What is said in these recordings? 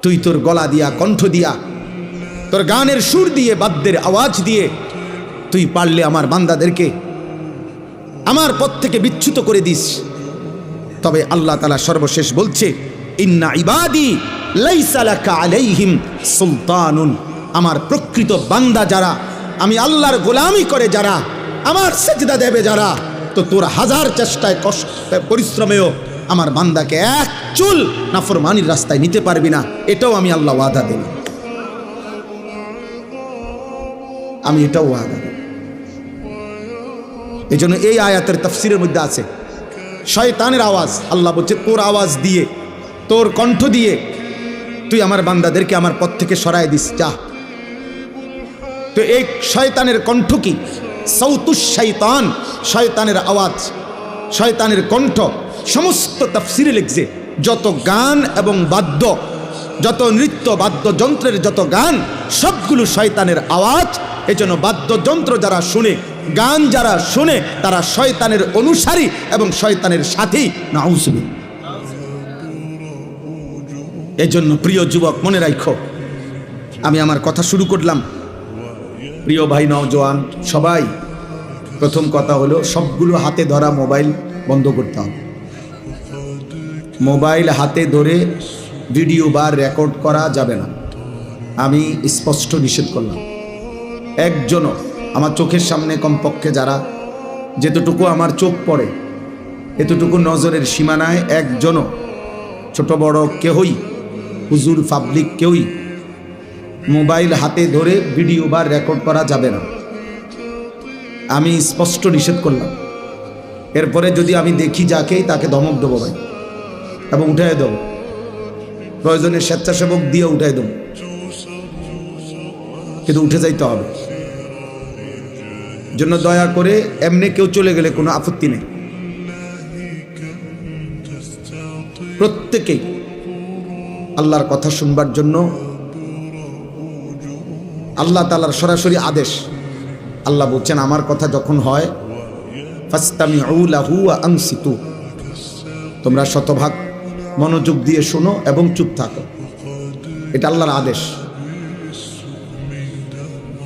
তুই তোর গলা দিয়া, কণ্ঠ দিয়া, তোর গানের সুর দিয়ে, বাদ্যের আওয়াজ দিয়ে তুই পারলে আমার বান্দাদেরকে আমার পথ থেকে বিচ্যুত করে দিস। তবে আল্লাহ তাআলা সর্বশেষ বলছে, ইন্না ইবাদি লাইসা লাকা আলাইহিম সুলতানুন, আমার প্রকৃত বান্দা যারা, আমি আল্লাহর গোলামি করে যারা, আমার সেজদা দেবে যারা, তো তোর হাজার চেষ্টায় কষ্ট পরিশ্রমেও আমার বান্দাকে এক চুল নাফরমানির রাস্তায় নিতে পারবি না। এটাও আমি আল্লাহ ওয়াদা দিই, আমি এটাও ওয়াদা দিই। এই জন্য এই আয়াতের তাফসিরের মধ্যে আছে শয়তানের আওয়াজ। আল্লাহ বলছে তোর আওয়াজ দিয়ে, তোর কণ্ঠ দিয়ে তুই আমার বান্দাদেরকে আমার পথ থেকে সরাই দিস, যা। তো এই শয়তানের কণ্ঠ কি? সাউতুশ শয়তান, শয়তানের আওয়াজ, শয়তানের কণ্ঠ। সমস্ত তাফসিরে লিখছে যত গান এবং বাদ্য, যত নৃত্য, বাদ্যযন্ত্রের যত গান, সবগুলো শয়তানের আওয়াজ। এজন্য বাদ্যযন্ত্র যারা শুনে, গান যারা শুনে, তারা শয়তানের অনুসারী এবং শয়তানের সাথী। নাউজুবিল্লাহ। এজন্য প্রিয় যুবক, মনে রাখো, আমি আমার কথা শুরু করলাম, প্রিয় ভাই নওজোয়ান সবাই, প্রথম কথা হলো সবগুলো হাতে ধরা মোবাইল বন্ধ করতে হবে। মোবাইল হাতে ধরে ভিডিও বা রেকর্ড করা যাবে না, আমি স্পষ্ট নিষেধ করলাম। একজনও আমার চোখের সামনে, কমপক্ষে যারা যেতটুকু আমার চোখ পড়ে, এতটুকু নজরের সীমানায় একজনও, ছোট বড় কেউই, হুজুর পাবলিক কেউই মোবাইল হাতে ধরে ভিডিও বা রেকর্ড করা যাবে না, আমি স্পষ্ট নিষেধ করলাম। এরপরে যদি আমি দেখি যাকেই, তাকে ধমক দেবো ভাই, এবং উঠাই দেবো, প্রয়োজনে স্বেচ্ছাসেবক দিয়ে উঠাই দেবো, কিন্তু উঠে যাইতে হবে। জন্য দয়া করে এমনি কেউ চলে গেলে কোনো আপত্তি নেই, প্রত্যেকেই আল্লাহর কথা শুনবার জন্য আল্লাহ তাআলার সরাসরি আদেশ। আল্লাহ বলছেন, আমার কথা যখন হয়, ফাসতামিউ লাহু ওয়া আনসিতু, তোমরা শতভাগ মনোযোগ দিয়ে শোনো এবং চুপ থাকো। এটা আল্লাহর আদেশ।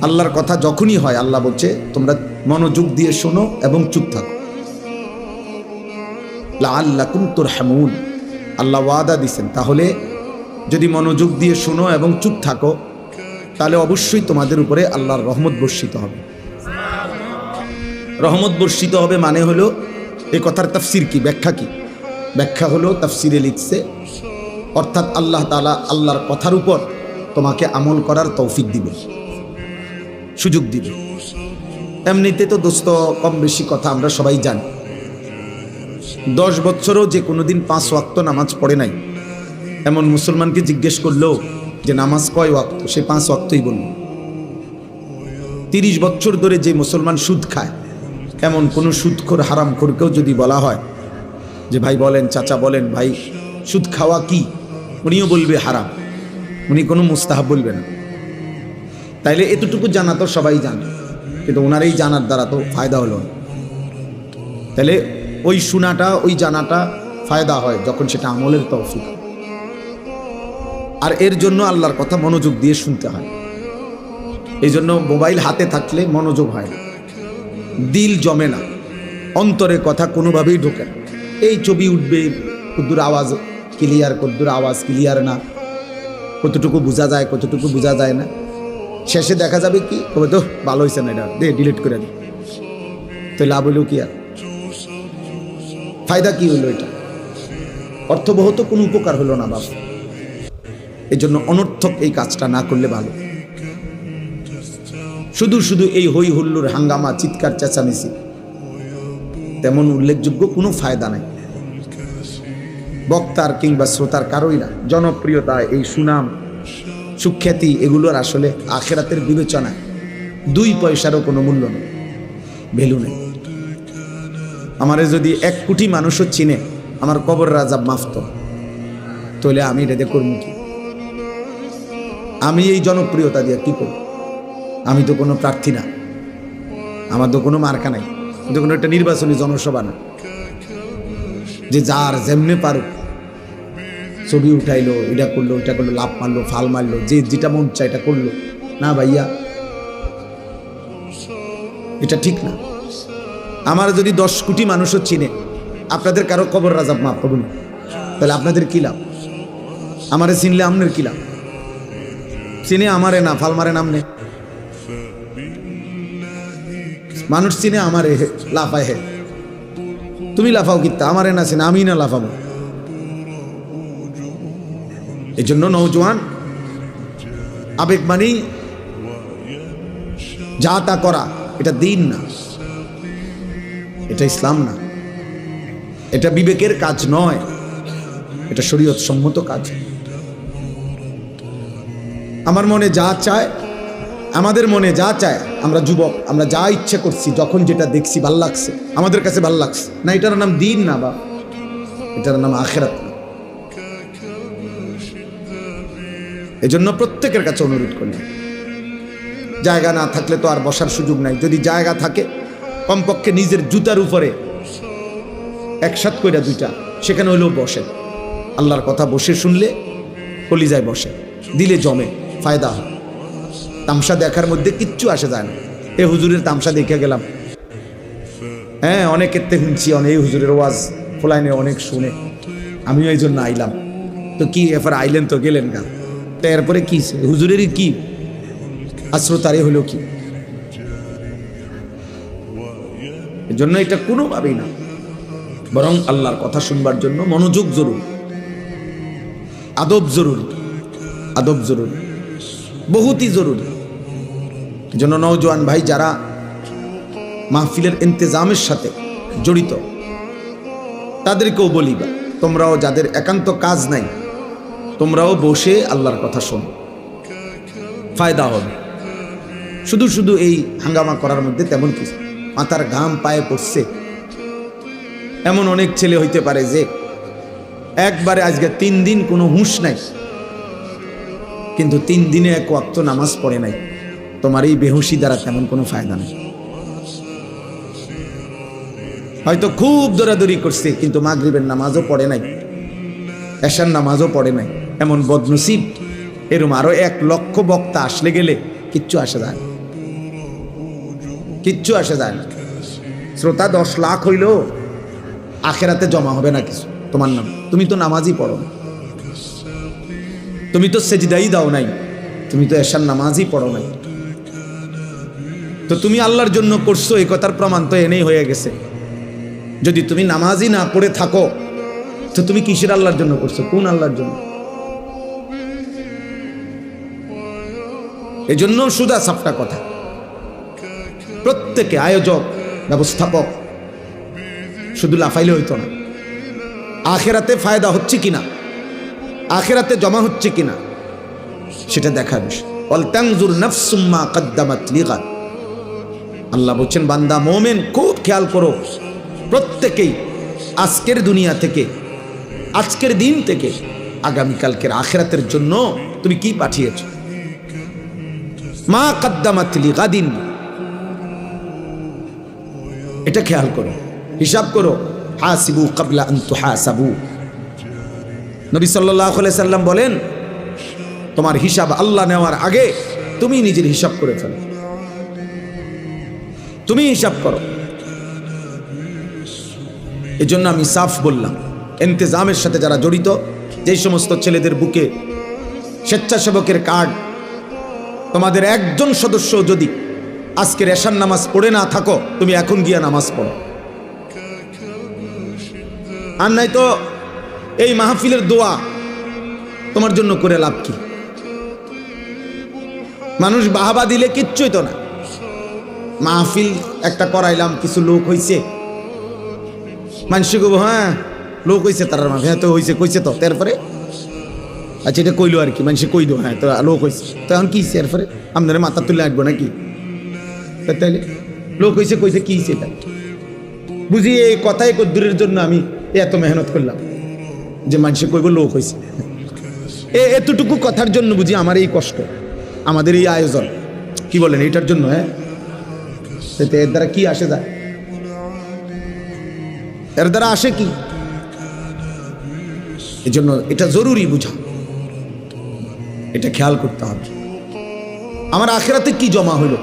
আল্লাহর কথা যখনই হয়, আল্লাহ বলছে তোমরা মনোযোগ দিয়ে শোনো এবং চুপ থাকো। লাআল্লাকুম তুরহামুন, আল্লাহ ওয়াদা দিছেন, তাহলে যদি মনোযোগ দিয়ে শোনো এবং চুপ থাকো, তাহলে অবশ্যই তোমাদের উপরে আল্লাহর রহমত বর্ষিত হবে। রহমত বর্ষিত হবে মানে হলো, এই কথার তাফসির কি, ব্যাখ্যা কি? ব্যাখ্যা হলো, তাফসিরে লিখছে, অর্থাৎ আল্লাহ তাআলা আল্লাহর কথার উপর তোমাকে আমল করার তৌফিক দিবে, সুযোগ দিবে। এমনিতে তো দোস্ত কম বেশি কথা আমরা সবাই জানি। 10 বছরও যে কোনোদিন 5 ওয়াক্ত নামাজ পড়ে নাই এমন মুসলমানকে জিজ্ঞেস করলেও যে নামাজ কয় ওয়াক্ত, সে 5 ওয়াক্তই বলল। 30 বছর ধরে যে মুসলমান সুদ খায় এমন কোনো সুদখোর, হারামখোরকেও যদি বলা হয় যে ভাই বলেন, চাচা বলেন ভাই, সুদ খাওয়া কি, উনিও বলবে হারাম, উনি কোনো মুস্তাহাব বলবে না। তাইলে এতটুকু জানা তো সবাই জানে, কিন্তু ওনার এই জানার দ্বারা তো ফায়দা হলো না। তাহলে ওই শোনাটা, ওই জানাটা ফায়দা হয় যখন সেটা আমলের তৌফিক। আর এর জন্য আল্লাহর কথা মনোযোগ দিয়ে শুনতে হয়। এই জন্য মোবাইল হাতে থাকলে মনোযোগ হয় না, দিল জমে না, অন্তরে কথা কোনোভাবেই ঢোকে না। এই ছবি উঠবে, কতদূর আওয়াজ ক্লিয়ার, কতদূর আওয়াজ ক্লিয়ার না, কতটুকু বোঝা যায়, কতটুকু বোঝা যায় না। শেষে দেখা যাবে কি, তবে তো ভালো হয়েছে না, এটা দে ডিলিট করে দিই, তো লাভ হইল কি, আর ফায়দা কি হইল? এটা অর্থবহ তো কোনো উপকার হলো না বাবা। এই জন্য অনর্থক এই কাজটা না করলে ভালো। শুধু শুধু এই হই হুল্লোড়, হাঙ্গামা, চিৎকার চেঁচামেচি, তেমন উল্লেখযোগ্য কোনো ফায়দা নাই, বক্তার কিংবা শ্রোতার কারোই না। জনপ্রিয়তা, এই সুনাম, সুখ্যাতি, এগুলোর আসলে আখিরাতের বিবেচনায় 2 পয়সারও কোনো মূল্য নেই, ভ্যালু নেই। আমারে যদি 1 কোটি মানুষও চিনে, আমার কবর আযাব মাফত, তাহলে আমি এটা করব কি? আমি এই জনপ্রিয়তা দিয়ে কি করব? আমি তো কোনো প্রার্থী না, আমার তো কোনো মার্কা নাই, তো কোনো একটা নির্বাচনী জনসভা না যে যার যেমনে পারুক ছবি উঠাইলো, এটা করলো, এটা করলো, লাভ মারলো, ফাল মারলো, যে যেটা মন চায় এটা করলো। না ভাইয়া, এটা ঠিক না। আমার যদি 10 কোটি মানুষও চিনে, আপনাদের কারো কবর রাজাব মাফ করুন, তাহলে আপনাদের কি লাভ? আমারে চিনলে আপনার কি লাভ? চিনে আমারে না, ফাল মারে নামনে। মানুষ চিনে আমারে, লাফায় হে। তুমি লাফাও কিত্তা, আমারে না চিনে, আমি না লাফাবো। এই জন্য নওজোয়ান, আবেগ মানি যা তা করা, এটা দিন না, এটা ইসলাম না, এটা বিবেকের কাজ নয়, এটা শরীয়ত সম্মত কাজ। আমার মনে যা চায়, আমাদের মনে যা চায়, আমরা যুবক, আমরা যা ইচ্ছে করছি, যখন যেটা দেখছি ভাল লাগছে, আমাদের কাছে ভাল লাগছে না, এটার নাম দিন না, বা এটার নাম আখিরাত না। এজন্য প্রত্যেকের কাছে অনুরোধ করি, জায়গা না থাকলে তো আর বসার সুযোগ নাই, যদি জায়গা থাকে কমপক্ষে নিজের জুতার উপরে একসাথ কইরা দুইটা সেখানে হইলেও বসে, আল্লাহর কথা বসে শুনলে কলিজায় বসে, দিলে জমে, ফায়দা হয়। তামসা দেখার মধ্যে কিচ্ছু আসে যায় না। এ হুজুরের তামসা দেখে গেলাম, হ্যাঁ অনেকের তে শুনছি, অনেক হুজুরের ওয়াজ ফোলাইনে অনেক শুনে, আমিও এই জন্য আইলাম। তো কি এরপর আইলেন তো গেলেন গা, তো এরপরে কি হুজুরেরই কি আশ্রতারে হলো কি? এজন্য এটা কোনোভাবেই না, বরং আল্লাহর কথা শুনবার জন্য মনোযোগ জরুরি, আদব জরুরি, আদব জরুরি, বহুতই জরুরি। এজন্য নওজোয়ান ভাই যারা মাহফিলের ইন্তেজামের সাথে জড়িত, তাদেরকেও বলিবা, তোমরাও যাদের একান্ত কাজ নাই, তোমরাও বসে আল্লাহর কথা শোনো, ফায়দা হবে। শুধু শুধু এই হাঙ্গামা করার মধ্যে তেমন কিছু, মাথার ঘাম পায়ে পড়ছে এমন অনেক ছেলে হইতে পারে যে একবারে আজকে 3 দিন কোনো হুঁশ নাই, কিন্তু 3 দিনে এক ওয়াক্ত নামাজ পড়ে নাই। তোমার এই বেহুশি দ্বারা তেমন কোনো ফায়দা নেই। হয়তো খুব দৌড়াদৌড়ি করছে, কিন্তু মাগরিবের নামাজও পড়ে নাই, এশার নামাজও পড়ে নাই। এমন বদনসিব এরম আরো 1 লক্ষ বক্তা আসলে গেলে কিচ্ছু আসে যায় না, কিচ্ছু আসে যায় না। শ্রোতা 10 লাখ হইলেও আখেরাতে জমা হবে না কিছু তোমার নাম। তুমি তো নামাজই পড়ো না, তুমি তো সেজদাই দাও নাই, তুমি তো এশার নামাজই পড়ো নাই। তো তুমি আল্লাহর জন্য করছো এই কথার প্রমাণ তো এনেই হয়ে গেছে। যদি তুমি নামাজই না পড়ে থাকো, তো তুমি কিসের আল্লাহর জন্য করছো? কোন আল্লাহর জন্য? এই জন্য সুদা সাফটা কথা, প্রত্যেকে আয়োজক, ব্যবস্থাপক শুধু লাফাইলে হইতো না। আখেরাতে ফায়দা হচ্ছে কিনা, আখেরাতে জমা হচ্ছে কিনা সেটা দেখার বিষয়। ওয়ালতানজুর নাফসুম মা কদ্দামাত লিগাদ। আল্লাহ বলছেন, বান্দা মোমেন খুব খেয়াল করো, প্রত্যেকেই আজকের দুনিয়া থেকে, আজকের দিন থেকে আগামীকালকের আখেরাতের জন্য তুমি কি পাঠিয়েছো। মা কদ্দামাত লিগাদিন, এটা খেয়াল করো, হিসাব করো। হাসিবু ক্বাবলা আন তুহাসাবু। নবী সাল্লাল্লাহু আলাইহি সাল্লাম বলেন, তোমার হিসাব আল্লাহ নেওয়ার আগে তুমি নিজের হিসাব করে ফেলো, তুমি হিসাব করো। এজন্য আমি সাফ বললাম, ইন্তেজামের সাথে যারা জড়িত, যেই সমস্ত ছেলেদের বুকে স্বেচ্ছাসেবকের কার্ড, তোমাদের একজন সদস্য যদি আজকের এশার নামাজ পড়ে না থাকো, তুমি এখন গিয়া নামাজ পড়ো। আর নাই তো এই মাহফিলের দোয়া তোমার জন্য করে লাভ কি? মানুষ বাহাবা দিলে কিচ্ছুই তো না। মাহফিল একটা করাইলাম, কিছু লোক হইছে, মানুষে কব হ্যাঁ লোক হইছে, তার হ্যাঁ তো হইছে, কইছে তো, তারপরে আচ্ছা এটা কইলো আর কি, মানুষে কই দো হ্যাঁ তো লোক হয়েছে, তো এখন কি হয়েছে? এরপরে আপনারা মাথা তুলে আসবো নাকি? তাইলে লোক হয়েছে কইছে কি হয়েছে, এটা বুঝি এই কথাই কদ্দুরের জন্য আমি এত মেহনত করলাম যে মানুষে কইব লোক হয়েছে। এতটুকু কথার জন্য বুঝি আমার এই কষ্ট, আমাদের এই আয়োজন, কি বলেন এটার জন্য? হ্যাঁ, এর দ্বারা কি আসে যায়? এর দ্বারা আসে কি? এজন্য এটা জরুরি বুঝা, এটা খেয়াল করতে হবে। আমার আখিরাতে কি জমা হলো,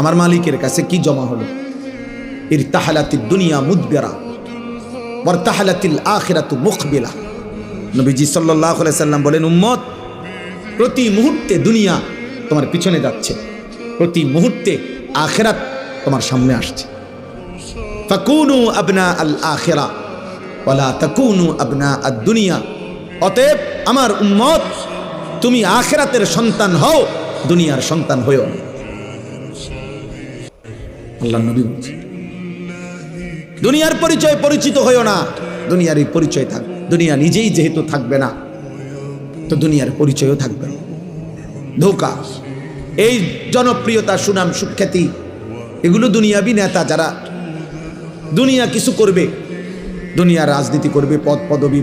আমার মালিকের কাছে কি জমা হলো। ইরতাহালাতিদ দুনিয়া মুদবিরা ওয়ারতাহালাতিল আখিরাতু মুকবিলা। নবীজি সাল্লাল্লাহু আলাইহি সাল্লাম বলেন, উম্মত, প্রতি মুহূর্তে দুনিয়া তোমার পিছনে যাচ্ছে, প্রতি মুহূর্তে আখিরাত তোমার সামনে আসছে। ফাকুনু আবনা আল আখিরা ওয়ালা তাকুনু আবনা আদ দুনিয়া। অতএব আমার উম্মত, তুমি আখিরাতের সন্তান হও, দুনিয়ার সন্তান হইও না। আল্লাহর নবী বলছেন, দুনিয়ার পরিচয় পরিচিত হইও না, দুনিয়ার এই পরিচয় থাক। দুনিয়া নিজেই যেহেতু থাকবে না, তো দুনিয়ার পরিচয়ও থাকবে না। ধোঁকা, এই জনপ্রিয়তা, সুনাম, সুখ্যাতি, এগুলো দুনিয়াবি নেতা যারা দুনিয়া কিছু করবে, দুনিয়ার রাজনীতি করবে, পদ পদবী,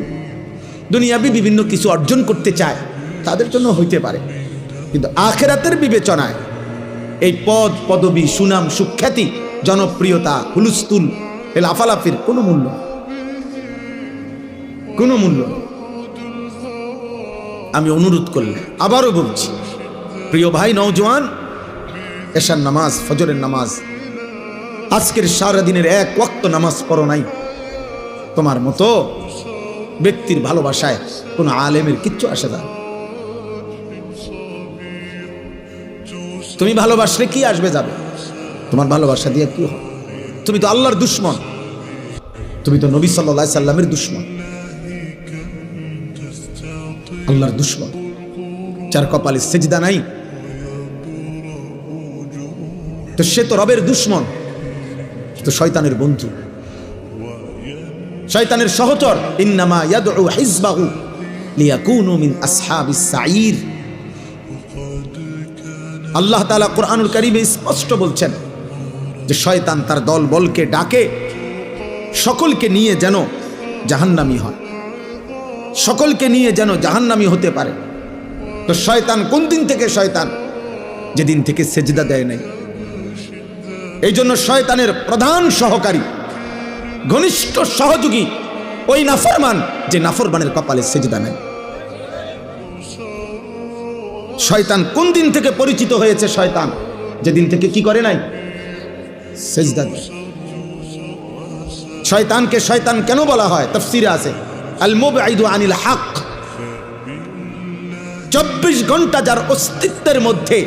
দুনিয়াবি বিভিন্ন কিছু অর্জন করতে চায়, তাদের জন্য হইতে পারে। কিন্তু আখিরাতের বিবেচনায় এই পদ পদবী, সুনাম, সুখ্যাতি, জনপ্রিয়তা, হুলুস্তুল, লাফালাফির কোনো মূল্য, কোনো মূল্য। আমি অনুরোধ করলে আবারও বলছি, প্রিয় ভাই নওজোয়ান, এশার নামাজ, ফজরের নামাজ, আজকের সারাদিনের এক ওয়াক্ত নামাজ পড়ো নাই, তোমার মতো ব্যক্তির ভালোবাসায় কোনো আলেমের কিচ্ছু আসে না। তুমি ভালোবাসলে কি আসবে যাবে, তোমার ভালোবাসা দিয়ে কি হবে? তুমি তো আল্লাহর দুশমন, তুমি তো নবী সাল্লাল্লাহু আলাইহি সাল্লামের দুশমন, আল্লাহর দুশমন। যার কপালে সিজদা নাই, তো সে তো রবের দুশমন, তো শয়তানের বন্ধু, শয়তানের সহচর। ইন্নামা ইয়াদউ হিজবাহু লিয়াকুনু মিন আসহাবিস সাঈর। আল্লাহ তাআলা কুরআনুল কারীমে স্পষ্ট বলছেন যে শয়তান তার দল বলকে ডাকে সকলকে নিয়ে যেন জাহান্নামী হয়, সকলকে নিয়ে যেন জাহান্নামী হতে পারে। তো শয়তান কোন দিন থেকে শয়তান? যেদিন থেকে সেজদা দেয় নাই। এই জন্য শয়তানের প্রধান সহকারী, ঘনিষ্ঠ সহযোগী ওই নাফরমান, যে নাফরমানের কপালে সেজদা নেই। শয়তান কোন দিন থেকে পরিচিত হয়েছে? শয়তান যেদিন থেকে কি করে নাই? সেজদা দেয়। শয়তানকে শয়তান কেন বলা হয়? তাফসীরে আছে, আল মুবঈদু আনিল হক। 24 ঘন্টা যার অস্তিত্বের মধ্যে,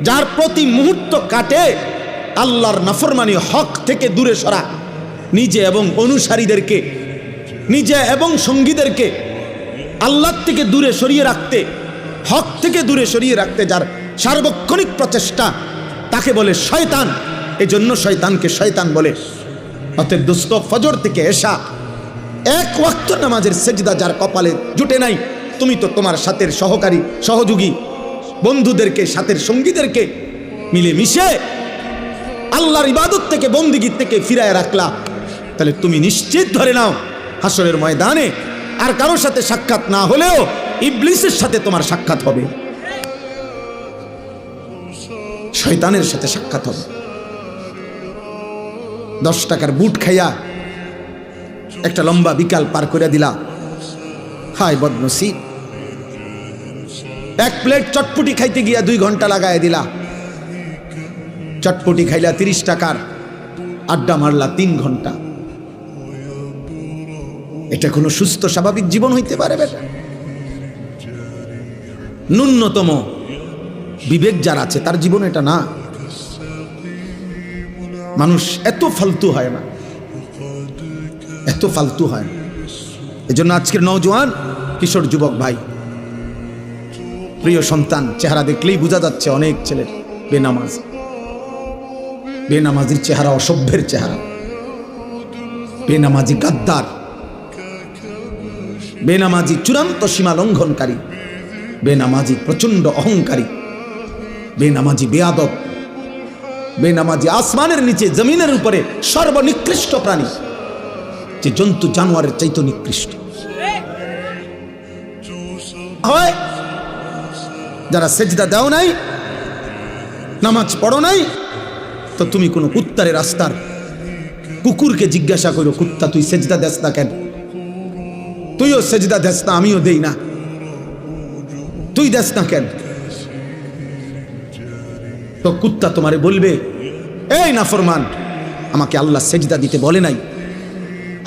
যার প্রতি মুহূর্ত কাটে আল্লাহর নাফরমানি, হক থেকে দূরে সরা, নিজে এবং অনুসারীদেরকে, নিজে এবং সঙ্গীদেরকে আল্লাহ থেকে দূরে সরিয়ে রাখতে, হক থেকে দূরে সরিয়ে রাখতে যার সার্বক্ষণিক প্রচেষ্টা, তাকে বলে শয়তান। এজন্য শয়তানকে শয়তান বলে। অতএব দোস্ত, ফজর থেকে এশা এক ওয়াক্ত নামাজের সেজদা যার কপালে জুটে নাই, তুমি তো তোমার সাথের সহকারী, সহযোগী, বন্ধুদেরকে, সাথের সঙ্গীদেরকে মিলে মিশে আল্লাহর ইবাদত থেকে, বন্দিগি থেকে ফিরায় রাখলা। তাহলে তুমি নিশ্চিত ধরে নাও, হাসরের ময়দানে আর কারোর সাথে সাক্ষাৎ না হলেও ইবলিসের সাথে তোমার সাক্ষাৎ হবে, শয়তানের সাথে সাক্ষাৎ হবে। 10 টাকার বুট খাইয়া একটা লম্বা বিকাল পার করে দিলা, হায় বদনসিব। এক প্লেট চটপটি খাইতে গিয়া 2 ঘন্টা লাগায় দিলা। চটপটি খাইলা 30 টাকার, আড্ডা মারলা 3 ঘন্টা। এটা কোনো সুস্থ স্বাভাবিক জীবন হইতে পারে বেটা? ন্যূনতম বিবেক যার আছে তার জীবন এটা না। মানুষ এত ফালতু হয় না, এত ফালতু হয় না। এজন্য আজকের নওজোয়ান, কিশোর যুবক ভাই, প্রিয় সন্তান, চেহারা দেখলেই বোঝা যাচ্ছে অনেক ছেলের বেনামাজ। বেনামাজির চেহারা অসভ্যের চেহারা, বেনামাজি গাদ্দার, বেনামাজি চূড়ান্ত সীমা লঙ্ঘনকারী, বেনামাজি প্রচন্ড অহংকারী, বেনামাজি বেয়াদব, বেনামাজি আসমানের নিচে জমিনের উপরে সর্বনিকৃষ্ট প্রাণী, যে জন্তু জানোয়ারের চাইতে নিকৃষ্ট হয়। যারা সেজদা দাও নাই, নামাজ পড়ো নাই, তো তুমি কোনো কুত্তারে রাস্তার কুকুরকে জিজ্ঞাসা করো, কুত্তা তুই সেজদা দেস না কেন? তুইও সেজদা দেস না, আমিও দেই না, তুই দেস না কেন? তো কুত্তা তোমারে বলবে, এই নাফরমান, আমাকে আল্লাহ সেজদা দিতে বলে নাই,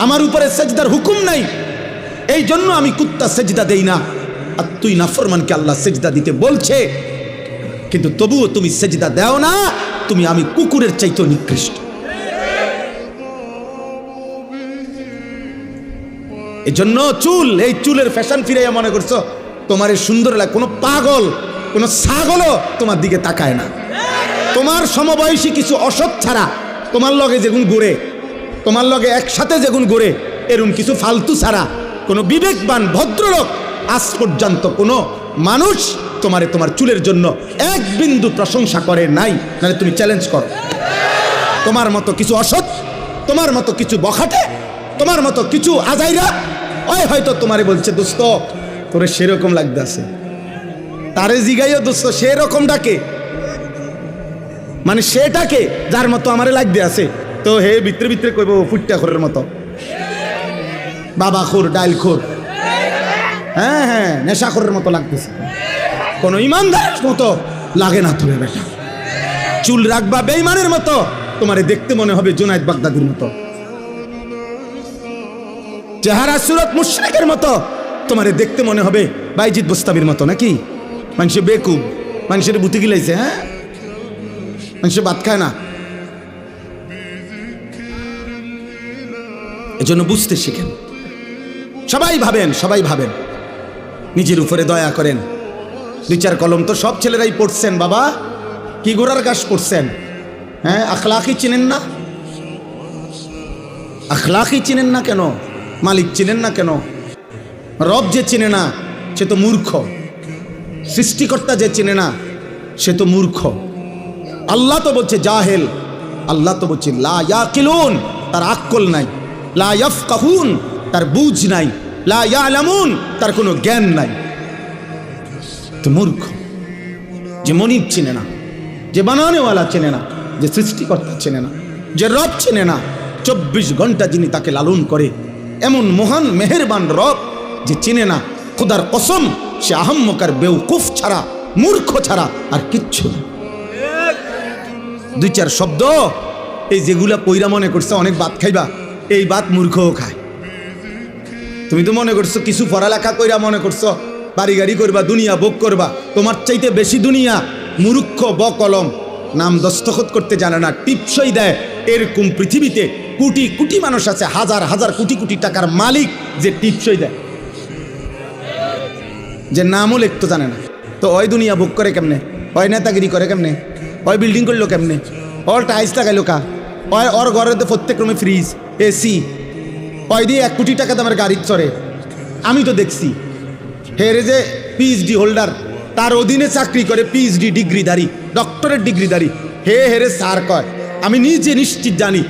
আমার উপরে সেজদার হুকুম নাই, এই জন্য আমি কুত্তা সেজদা দেই না। আর তুই নাফরমানকে আল্লাহ সেজদা দিতে বলছে, কিন্তু তবুও তুমি সেজদা দাও না, তুমি আমি কুকুরের চাইতেও নিকৃষ্ট। এই জন্য চুল, এই চুলের ফ্যাশন ফিরাইয়া মনে করছো তোমার সুন্দর লাগে। কোনো পাগল, কোনো ছাগলও তোমার দিকে তাকায় না। তোমার সমবয়সী কিছু অসৎ ছাড়া, তোমার লগে যেগুন ঘুরে, তোমার লগে একসাথে যেগুন ঘুরে, এরকম কিছু ফালতু ছাড়া কোনো বিবেকবান ভদ্রলোক আজ পর্যন্ত কোনো মানুষ তোমারে তোমার চুলের জন্য এক বিন্দু প্রশংসা করে নাই। নাহলে তুমি চ্যালেঞ্জ করো। তোমার মতো কিছু অসৎ, তোমার মতো কিছু বখাটে, তোমার মতো কিছু আজাইরা ওই হয়তো তোমারে বলছে, দোস্ত তোরে সেরকম লাগতেছে, তারে জিগাইও দোস্ত সেরকম ডাকে, মানে সেটাকে যার মতো আমারে লাগতে আছে। তো হে ভিতরে ভিতরে কইব ফুটটা খোরের মতো, বাবা খোর, ডাইল খোর, হ্যাঁ হ্যাঁ নেশাখোরের মতো লাগতেছে, কোনো ইমানদারের মতো লাগে না। তোরে বেটা চুল রাখবা বেঈমানের মতো, তোমারে দেখতে মনে হবে জুনায়েদ বাগদাদির মতো, চেহারা সুরত মুশরিকের মতো, তোমারে দেখতে মনে হবে বাইজিদ বুস্তামির মতো। নাকি মানুষে বেকুব, মানুষের বুতি গিলাইছে, হ্যাঁ মানুষে ভাত খায় না। এজন্য বুঝতে শিখেন। সবাই ভাবেন, সবাই ভাবেন, নিজের উপরে দয়া করেন। 2-4 কলম তো সব ছেলেরাই পড়ছেন বাবা, কি গোড়ার গাছ পড়ছেন, হ্যাঁ আখলাকি চিনেন না? আখলাকি চিনেন না কেন? মালিক চিনেন না কেন? রব যে চিনে না সে তো মূর্খ, সৃষ্টিকর্তা যে চিনে না সে তো মূর্খ। আল্লাহ তো বলছে জাহেল, আল্লাহ তো বলছে লা ইয়াকিলুন, তার আক্কল নাই, লা ইয়াফকাহুন, তার বুঝ নাই, লা ইয়ালামুন, তার কোনো জ্ঞান নাই। তো মূর্খ, যে মনিব চিনে না, যে বানানেওয়ালা চেনে না, যে সৃষ্টিকর্তা চেনে না, যে রব চেনে না, 24 ঘন্টা যিনি তাকে লালন করে, এমন মহান মেহেরবান রব যে চিনে না, খোদার কসম সে আহম্মকার বেউকুফ ছাড়া, মূর্খ ছাড়া আর কিচ্ছু না। 2-4 শব্দ এই যেগুলা পইরা মনে করছে অনেক ভাত খাইবা, এই ভাত মূর্খও খায়। তুমি তো মনে করছো কিছু পড়ালেখা কইরা মনে করছো বাড়ি গাড়ি করবা, দুনিয়া ভোগ করবা, তোমার চাইতে বেশি দুনিয়া। মূর্খ বকলম, নাম দস্তখত করতে জানে না, টিপসই দেয়। এরকম পৃথিবীতে কোটি কোটি মানুষ আছে, হাজার হাজার কোটি কোটি টাকার মালিক, যে টিপসই দেয়, যে নামও লিখতে জানে না। তো ওই দুনিয়া ভোগ করে কেমনে? ওই নেতাগিরি করে কেমনে? ওই বিল্ডিং করলো কেমনে? ওর টাইলস লাগাইলো কা? ওর ঘরের তো প্রত্যেক রুমে ফ্রিজ, এসি, ওই দিয়ে 1 কোটি টাকা দামের গাড়ি চড়ে। আমি তো দেখছি হেরে যে পিএইচডি হোল্ডার, তার অধীনে চাকরি করে, পিএইচডি ডিগ্রিধারী, ডক্টরের ডিগ্রিধারী, হেরে স্যার কয়। আমি নিজে নিশ্চিত জানি,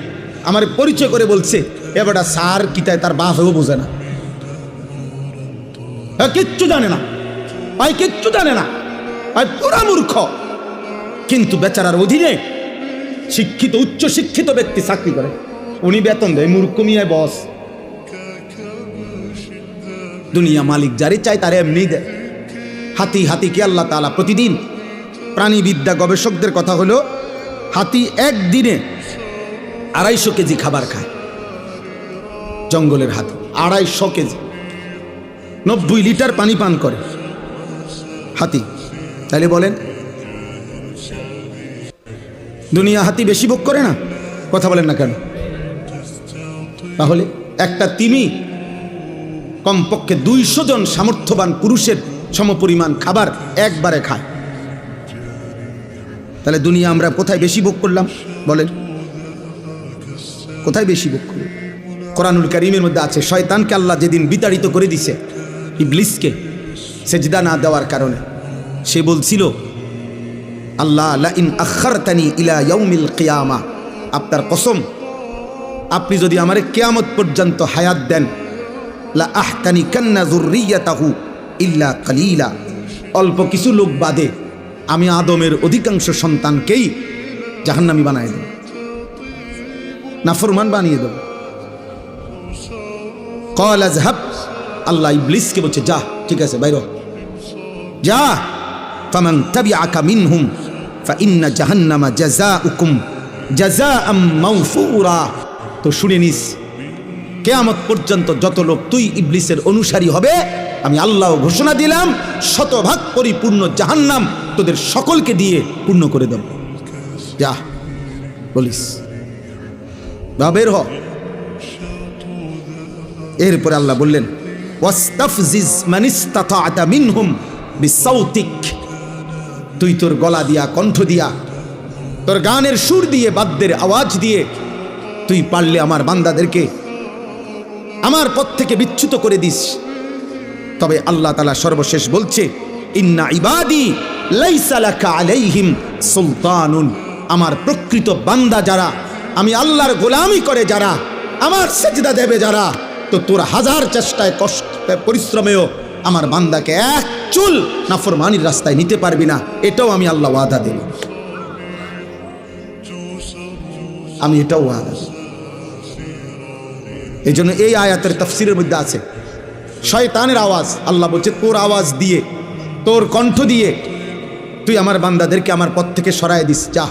আমার পরিচয় করে বলছে এবারটা স্যার কিতায় তার বাপ হয়েও বোঝে না, কিচ্ছু জানে না, ভাই কিচ্ছু জানে না, ভাই পুরা মূর্খ। কিন্তু বেচারার অধীনে শিক্ষিত, উচ্চ শিক্ষিত ব্যক্তি চাকরি করে, উনি বেতন দেয়, মূর্খ মিয়ায় বস। দুনিয়া মালিক যারে চায় তারে এমনি দেয়। হাতিকে আল্লাহ তাআলা প্রতিদিন, প্রাণীবিদ্যা গবেষকদের কথা হলো হাতি একদিনে 250 কেজি খাবার খায়। জঙ্গলের হাতি 250 কেজি, 90 লিটার পানি পান করে হাতি। তাহলে বলেন দুনিয়া হাতি বেশি ভোগ করে না? কথা বলেন না কেন? তাহলে একটা তিমি কমপক্ষে 200 জন সামর্থ্যবান পুরুষের সমপরিমাণ খাবার একবারে খায়। তাহলে দুনিয়া আমরা কোথায় বেশি ভোগ করলাম বলেন? কোথায় বেশি ভোগ করলাম? কোরআনুল কারীমের মধ্যে আছে, শয়তানকে আল্লাহ যেদিন বিতাড়িত করে দিছে, ইবলিসকে সেজদা না দেওয়ার কারণে, সে বলছিল আল্লাহ লা ইন আখারতানি ইলা ইয়াউমিল কিয়ামা, আপনার কসম আপনি যদি আমারে কিয়ামত পর্যন্ত হায়াত দেন, লা আহতানিকান্না যুররিয়াতাহু ইল্লা কালিলা, অল্প কিছু লোক বাদে আমি আদমের অধিকাংশ সন্তানকেই জাহান্নামী বানিয়ে দেব, নাফরমান বানিয়ে দেব। ক্বালা যহাব আল্লাহ ইবলিসকে বলছে, যা, ঠিক আছে, বাইর হ, যা। ফামান তাবিআকা মিনহুম ফাইন্না জাহান্নামা জাযাউকুম জাযাআম মাওফুরা। তো শুনে নিস, কিয়ামত পর্যন্ত যত লোক তুই ইবলিসের অনুসারী হবে, আমি আল্লাহ ঘোষণা দিলাম শতভাগ পরিপূর্ণ জাহান্নাম তোদের সকলকে দিয়ে পূর্ণ করে দেব। যা বলিস, বা বের হ। এরপরে আল্লাহ বললেন, ওয়াস্তাফজিজ মানিস্তাতা'তা মিনহুম বিসাউতিক। তুই তোর গলা দিয়া, কণ্ঠ দিয়া, তোর গানের সুর দিয়ে, বাদ্যের আওয়াজ দিয়ে তুই পারলে আমার বান্দাদেরকে আমার পথ থেকে বিচ্যুত করে দিস। তবে আল্লাহ তাআলা সর্বশেষ বলছে, ইন্না ইবাদি লাইসা লাকা আলাইহিম সুলতানুন। আমার প্রকৃত বান্দা যারা, আমি আল্লাহর গোলামি করে যারা, আমার সেজদা দেবে যারা, তো তোর হাজার চেষ্টায়, কষ্ট, পরিশ্রমেও আমার বান্দাকে এক চুল নাফরমানির রাস্তায় নিতে পারবি না। এটাও আমি আল্লাহ ওয়াদা দেব, আমি এটাও ওয়াদা দেব। এই জন্য এই আয়াতের তাফসীরের মধ্যে আছে শয়তানের আওয়াজ। আল্লাহ বলছে, তোর আওয়াজ দিয়ে, তোর কণ্ঠ দিয়ে তুই আমার বান্দাদেরকে আমার পথ থেকে সরায় দিস, যা।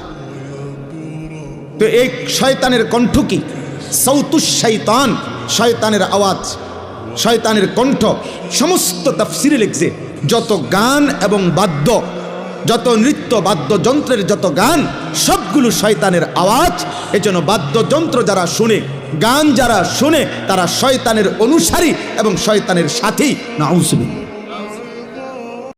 তো এই শয়তানের কণ্ঠ কি? সাউতুশ শাইতান, শয়তানের আওয়াজ, শয়তানের কণ্ঠ। সমস্ত তাফসীরে লিখছে যত গান এবং বাদ্য, যত নৃত্য, বাদ্যযন্ত্রের যত গান, সবগুলো শয়তানের আওয়াজ। এজন্য বাদ্যযন্ত্র যারা শুনে, গান যারা শুনে, তারা শয়তানের অনুসারী এবং শয়তানের সাথী। নাউজুবিল্লাহ।